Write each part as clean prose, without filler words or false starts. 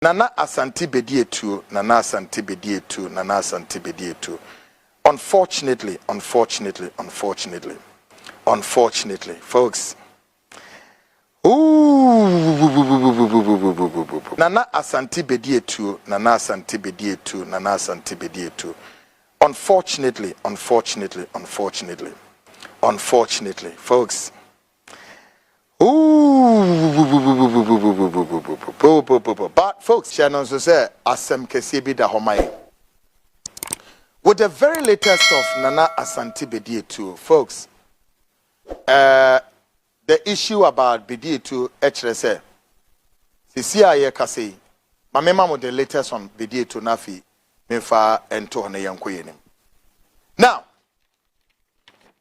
Nana Asante Bediatuo, Nana Asante Bediatuo, Nana Asante Bediatuo. Unfortunately, folks. Ooh, Nana Asante Bediatuo, Nana Asante Bediatuo, Nana Asante Bediatuo. Unfortunately, folks. But folks, Shannon so say asem kese bi da homai. With the very latest of Nana Asante Bediatuo, folks, the issue about Bediatuo HRS. Sisi aye kase. Mamema mo the latest on Bediatuo nafi mefa ento na yanko yenim. Now,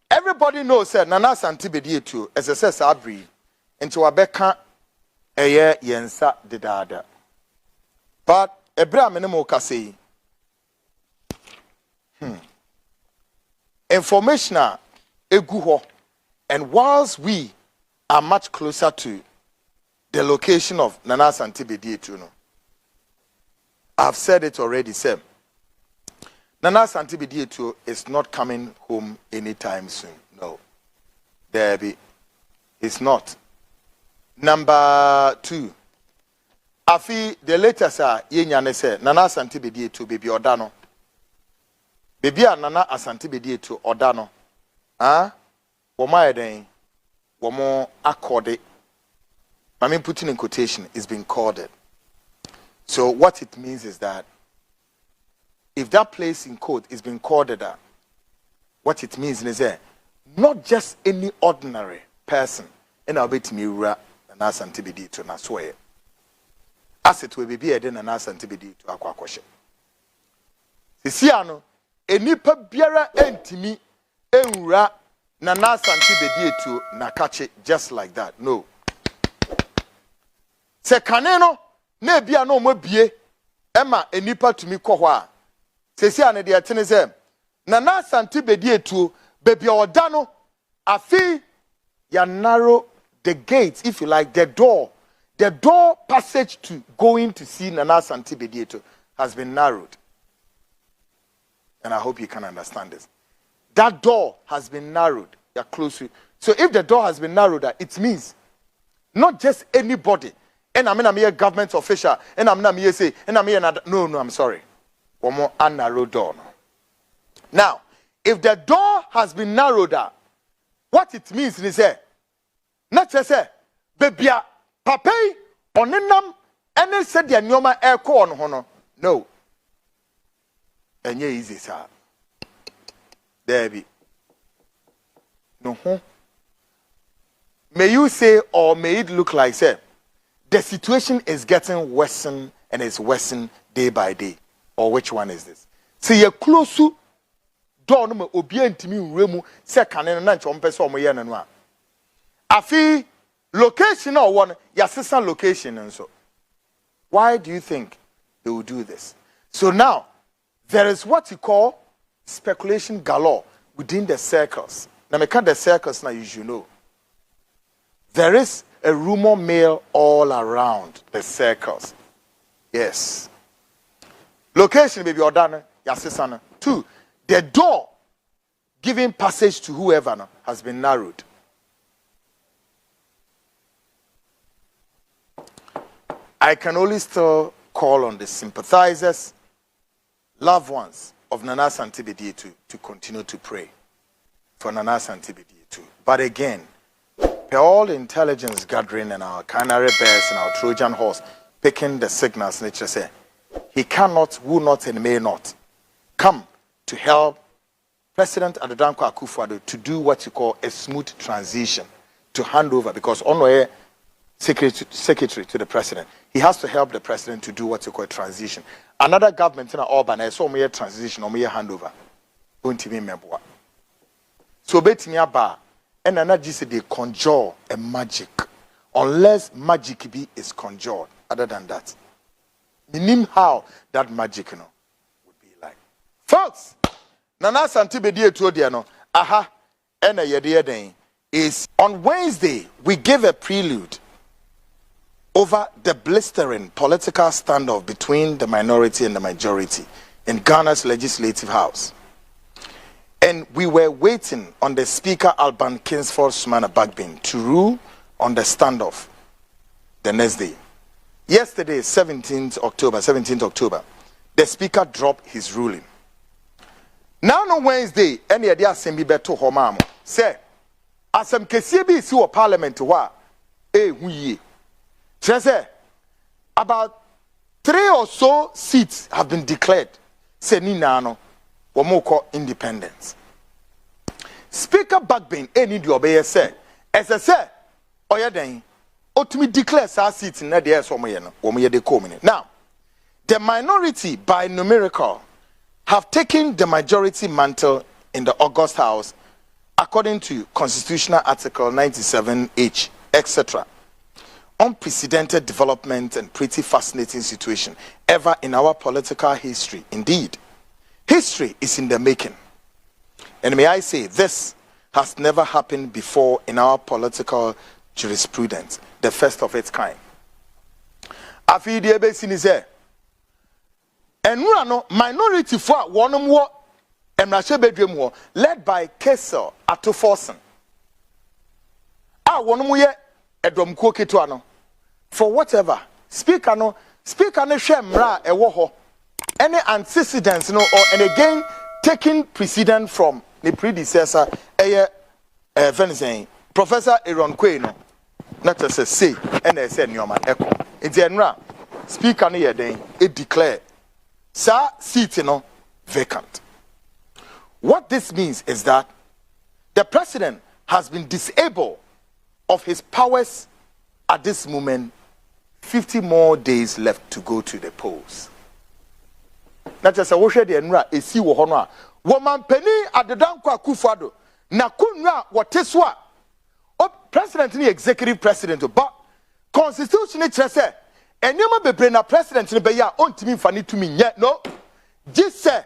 everybody knows that Nana Asante Bediatuo as a says abri into Abeka eye yensa dedada. But ebra menemo kase information egu ho, and whilst we are much closer to the location of Nana Asante Bediatuo no, I've said it already, sir. Nana Asante Bediatuo is not coming home anytime soon. No. There be. It's not. Number 2. Afi the latest yenyane say Nana Asante Bediatuo baby odano. Baby Nana Asante Bediatuo odano. Woma eden. Womo accorded. I mean putting in quotation is being corded. So what it means is that if that place in code is being corded, what it means is that not just any ordinary person in our bit mirror and Asante Bediatuo na swear. As it will be a den and Asante Bediatuo akwa kwashe. Sisiano enipa biara entimi enwura na Asante Bediatuo na kache just like that. No. Se kaneno na bia no mo bie ema enipa tumi kɔ hɔ a sesi ane de atene se Nana Asante Bediatuo baby odano afi ya narrow the gates, if you like, the door passage to going to see Nana Asante Bediatuo has been narrowed. And I hope you can understand this. That door has been narrowed. You're close to it. So if the door has been narrowed, it means not just anybody. And I'm a government official. And I'm not say. And I'm no, I'm sorry. One more narrow door. Now, if the door has been narrowed, what it means is not just say, baby, papa, onenam, and said the nyoma air corn hono. No. And yeah, easy, sir. There be. No. May you say, or may it look like, say, the situation is getting worse and it's worsening day by day. Or which one is this? See, you're close to door no obient me remu second and nanch on person mo yen no a. Afi location or one your sister location and so. Why do you think they will do this? So now there is what you call speculation galore within the circles. Now me can the circles now you should know. There is a rumor mill all around the circles. Yes. Location baby odana your sister. 2. The door giving passage to whoever has been narrowed. I can only still call on the sympathizers, loved ones of Nana Asante Bediatuo to continue to pray for Nana Asante Bediatuo. But again, per all intelligence gathering and our canary bears and our Trojan horse picking the signals, nature say, he cannot, will not, and may not come to help President Adorye Akufo-Addo to do what you call a smooth transition, to hand over, because Honorary Secretary to the President, he has to help the President to do what you call a transition. Another government in Auburn, I saw me transition or me handover. So betting aba, and another say they conjure a magic, unless magic be is conjured. Other than that, meaning how that magic would be like. Folks, Nana Asante Bediatuo diano, is on Wednesday we gave a prelude over the blistering political standoff between the minority and the majority in Ghana's legislative house. And we were waiting on the Speaker Alban Kingsford Sumana Bagbin to rule on the standoff the next day. Yesterday, 17th October, the Speaker dropped his ruling. Now on Wednesday, any idea assembly beto homam say asem kesie bi si wo parliament wa hu ye. Say about 3 or so seats have been declared. Say ni na no wo mo call independence. Speaker Bagbin eni di obeye say say oyeden otumi declare sa seats na dey so mo ye no wo mo ye de come. Now the minority by numerical have taken the majority mantle in the August House according to Constitutional Article 97H, etc. Unprecedented development and pretty fascinating situation ever in our political history. Indeed, history is in the making. And may I say, this has never happened before in our political jurisprudence, the first of its kind. Afidi sinise. And minority for one more and led by Kesel Atoforson. One more Edom Kokituano. For whatever, speaker no shemra e woho. Any antecedents no or and again taking precedent from the predecessor Professor Aaron Kweno. Not just say and they said Newman Echo. In general, speaker no yeden it declared Sir, seat vacant. What this means is that the president has been disabled of his powers at this moment. 50 more days left to go to the polls. Not just a washer the enra a si wo hono a woman penny adedanko akufado na kunwa woteswa o president ni executive president but constitution ni kyerɛ enyoma bebre na president ni be ya ontimi mfa ni tumi nye no just say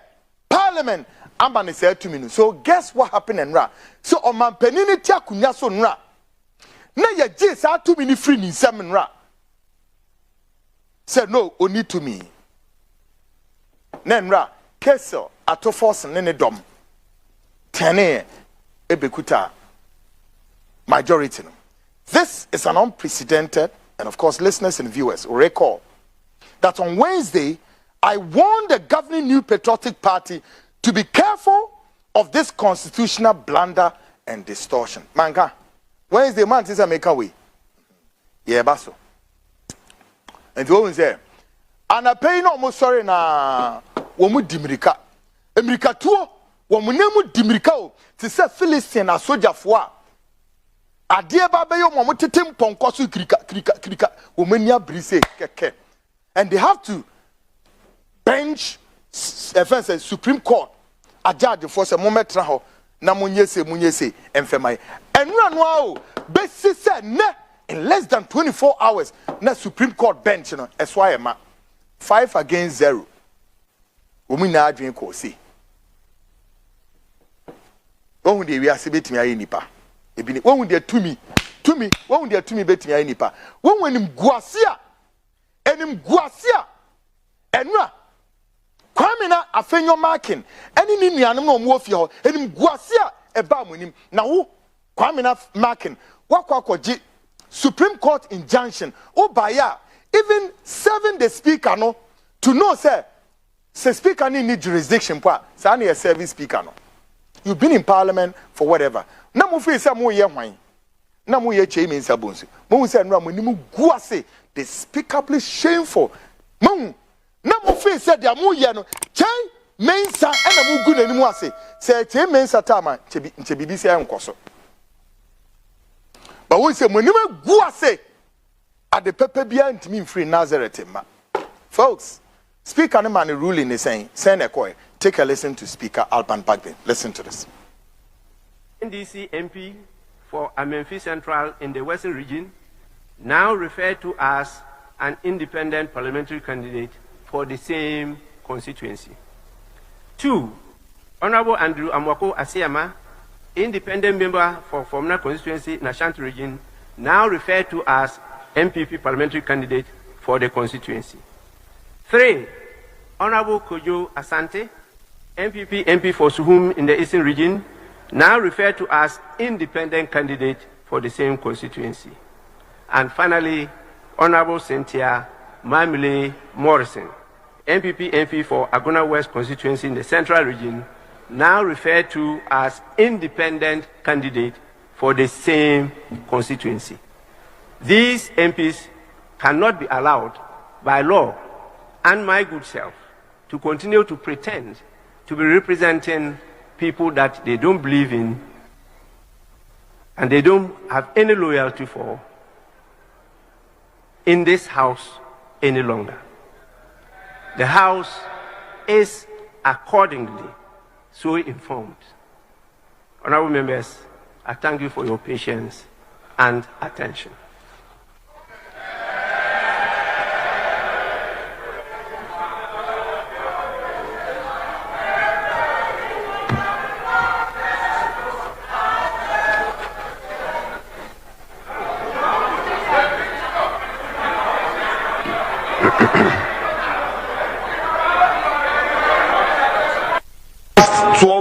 parliament amba ne say tumi no. So guess what happened enra so o man penny ni ti akunya so nra na ye je sa tumi ni free ni nsem nra say no oni tumi na nra Kesel Atoforson ne dom tene ebekuta majority no. This is an unprecedented. And of course, listeners and viewers will recall that on Wednesday, I warned the governing New Patriotic Party to be careful of this constitutional blunder and distortion. Manga, Wednesday, man, this is make a way. Yeah, baso. And the woman say, and I pay no more sorry na womu dimirika. Emirika tuo, womu nemu dimirika to say Philistine a soldier for. Adie baba yo mo tetem ponko so krika womania brise keke. And they have to bench Supreme Court a judge for some moment ho na munyese emfemai enura no a besi se ne in less than 24 hours na Supreme Court bench no eswa ma 5 against 0 womina adwen ko si ohun de wi ase betimi ayi nipa ebini won de tumi won de tumi betimi ayi nipa won wanim guasia enua kwame na afenyo marking eni ni nuanom na omo ofie ho enim guasia eba amonim na wo kwame na marking wakwakoji Supreme Court injunction obaya even serving the speaker no to know say speaker need jurisdiction pa say na service speaker no. You've been in parliament for whatever. Na mo fi say mo ye hwan. Na mo ye chei me nsa bonsu. Mo say no mo nimu guase despicably shameful. Mo na mo fi say dia mo ye no chei mensa e na mo gu nanimu ase. Say chei mensa tama che bibi say enkoso. But we say mo nimu guase at the pepe bia ntimi free Nazareth ma. Folks, Speaker no man ruling is saying send a coy. Take a listen to Speaker Alban Bagbin. Listen to this. NDC MP for Amenfi Central in the Western region, now referred to as an independent parliamentary candidate for the same constituency. 2, Honorable Andrew Amwako Asiama, independent member for Fomna constituency in Asante region, now referred to as MPP parliamentary candidate for the constituency. 3. Honorable Kojo Asante, MPP MP for Suhum in the Eastern Region, now referred to as independent candidate for the same constituency. And finally, Honorable Cynthia Mamile Morrison, MPP MP for Agona West constituency in the Central Region, now referred to as independent candidate for the same constituency. These MPs cannot be allowed by law and my good self to continue to pretend to be representing people that they don't believe in and they don't have any loyalty for in this House any longer. The House is accordingly so informed. Honorable members, I thank you for your patience and attention.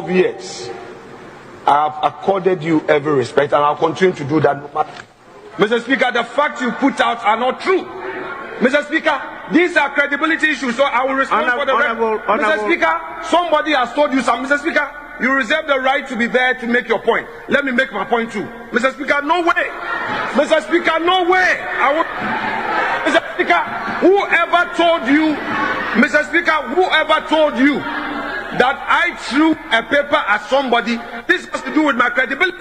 Years, I have accorded you every respect, and I'll continue to do that. Mr. Speaker, the facts you put out are not true. Mr. Speaker, these are credibility issues, so I will respond for the record. Mr. Speaker, somebody has told you something. Mr. Speaker, you reserve the right to be there to make your point. Let me make my point too. Mr. Speaker, no way. Mr. Speaker, no way. Mr. Speaker, whoever told you, Mr. Speaker, whoever told you that I threw a paper at somebody, this has to do with my credibility.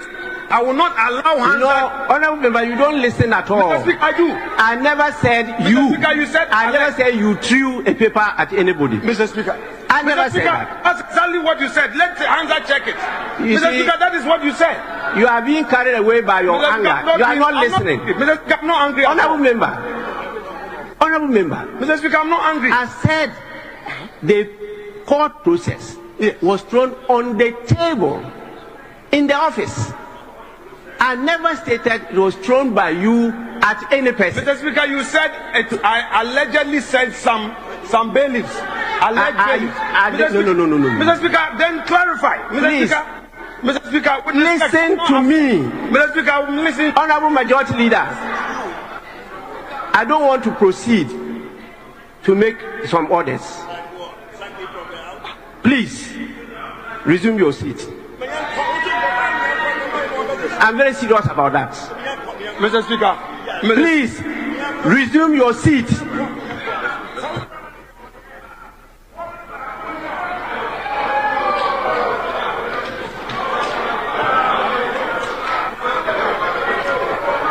I will not allow hands. No, Honorable Member, you don't listen at all. Mr. Speaker, I do. I never said Mr. you. Speaker, you said I never said you threw a paper at anybody. Mr. Speaker, I never Mr. Speaker, said that. that's exactly what you said. Let the answer check it. You Mr. see, Speaker, that is what you said. You are being carried away by your Mr. anger. Speaker, You are not listening. Mr. Speaker, I'm not angry. Honorable Member. Honorable Member. Mr. Speaker, I'm not angry. I said the court process was thrown on the table in the office. I never stated it was thrown by you at any person. Mr. Speaker, you said I allegedly said some bailiffs. No. Mr. Speaker, then clarify. Mr. Speaker, listen to me. Mr. Speaker, listen. Honorable Majority Leader, I don't want to proceed to make some orders. Please resume your seat. I'm very serious about that. Mr. Speaker, please resume your seat.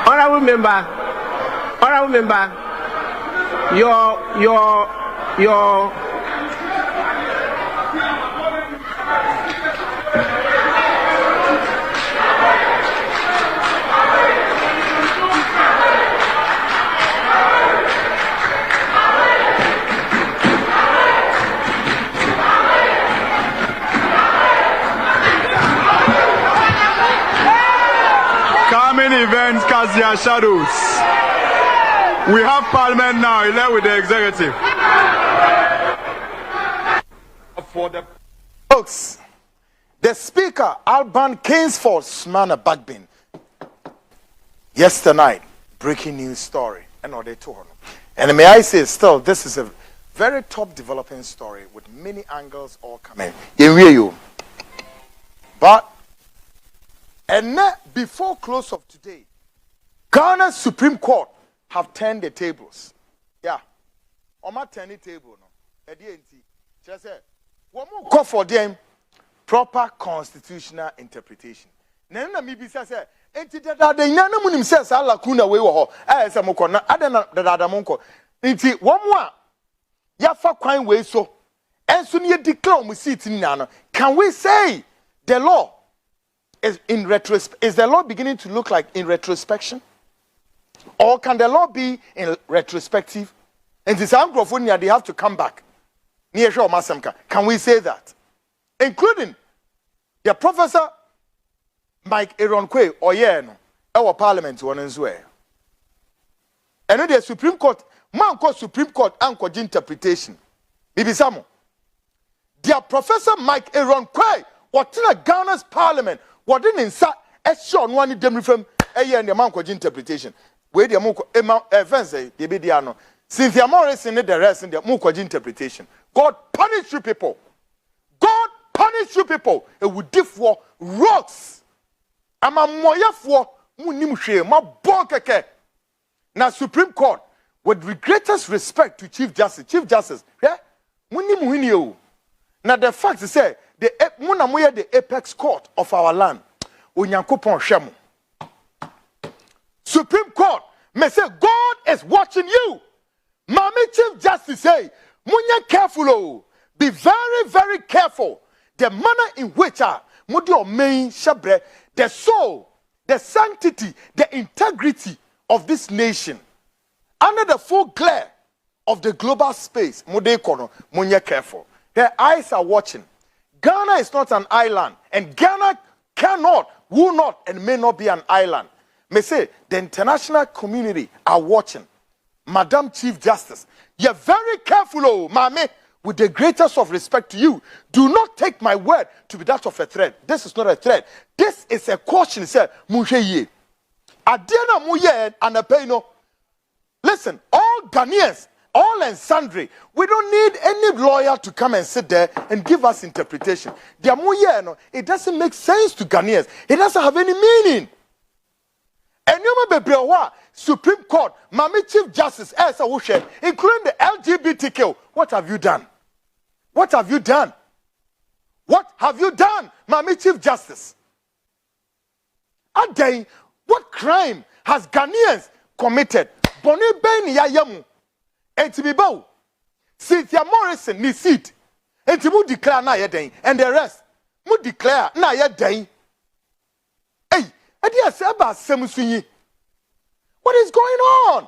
Honorable member, your events cast their shadows. We have Parliament now, elect with the executive. For the folks, the Speaker, Alban Kingsford Smana Bagbin, yesterday night, breaking news story, and may I say, still, this is a very top developing story with many angles all coming. But and before close of today, Ghana's Supreme Court have turned the tables. Yeah. Oma turn the table no. Just say, one more call for them proper constitutional interpretation. Nana mi bisa say, enti da nyana munim say sa lakuna we wo ho. Say moko na adana da monko. Enti one more ya fa kwan we so. Enso ne declare mu seat ni na no. Can we say the law is the law beginning to look like in retrospection? Or can the law be in retrospective? And this Anglophone, they have to come back. Can we say that? Including the Professor Mike Eronkwe or our Parliament one as well. And the Supreme Court, man called Supreme Court and interpretation. Bibisamo. Dear Professor Mike Aaron Quay, what in a Ghana's parliament, what in inside a show one them from a year and the man called interpretation. Where the Moko events, the Bediano. Cynthia Morris and the rest in the Moko interpretation. God punish you people. God punish you people. It would differ rocks. I'm a moya for Munimshe, my bonkeke. Now, Supreme Court, with the greatest respect to Chief Justice, yeah, Munimu. Now, the fact is, the apex court of our land, Unyankopon Shemu. Supreme Court may say, God is watching you. Mami Chief Justice say, Munya careful, oh. Be very, very careful. The manner in which Mudio main shabre, the soul, the sanctity, the integrity of this nation, under the full glare of the global space, Munya careful. Their eyes are watching. Ghana is not an island, and Ghana cannot, will not, and may not be an island. May say the international community are watching. Madam Chief Justice, you're very careful, oh, Mame. With the greatest of respect to you, do not take my word to be that of a threat. This is not a threat. This is a caution. Say, Munsheye. Adiana Muye and a Peno. Listen, all Ghanaians, all and sundry, we don't need any lawyer to come and sit there and give us interpretation. The Muye, it doesn't make sense to Ghanaians. It doesn't have any meaning. And you may be Supreme Court, Mami Chief Justice, including the LGBTQ. What have you done? What have you done? What have you done, Mami Chief Justice? Adorye, what crime has Ghanaians committed? Boni ben yayamu. Entibibo. Cynthia Morrison ni seat. Entibu declare na yedeng. And the rest. Mu declare na yedeng. Hey, Adia Seba Semusunyi. What is going on?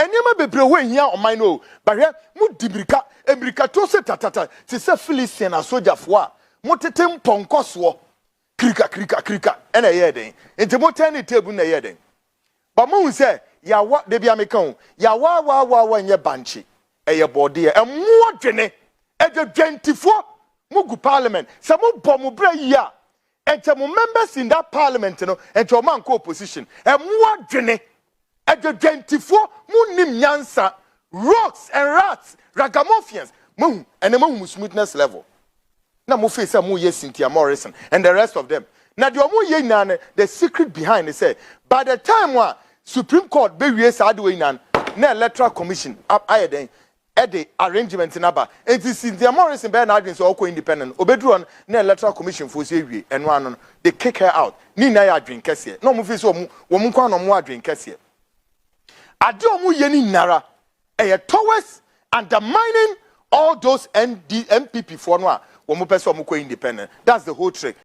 And you may be brewing here on my no, but here, Mudibrika, Ebrika to se tatata, to say Philistine and soldier for Motetem Ponkoswo, Krika, and a yedding, and to motani table in a yedding. But Moon say, Ya what de Biamicon, Ya wa in your banshee, a your body, and more gene, at the 24 Mugu Parliament, some more bomb ya, and some members in that Parliament, and your man co-opposition, and more gene. At the 24, Munim Yansa, rocks and rats, ragamuffins, moon, and the moon smoothness level. Now, Mufisa Muye Cynthia Morrison and the rest of them. Now, the secret behind it say, by the time one Supreme Court, Beries Adorye nan, na electoral commission, up ayede, the arrangement in Abba, and Cynthia Morrison, Bernard is also independent. Obedron, na electoral commission for Zeri, and one, they kick her out. Nina ya drink Cassia. No Mufiso, woman no more drink Cassia. Adiomu yeni nara towards undermining all those MPP for no womu person independent. That's the whole trick.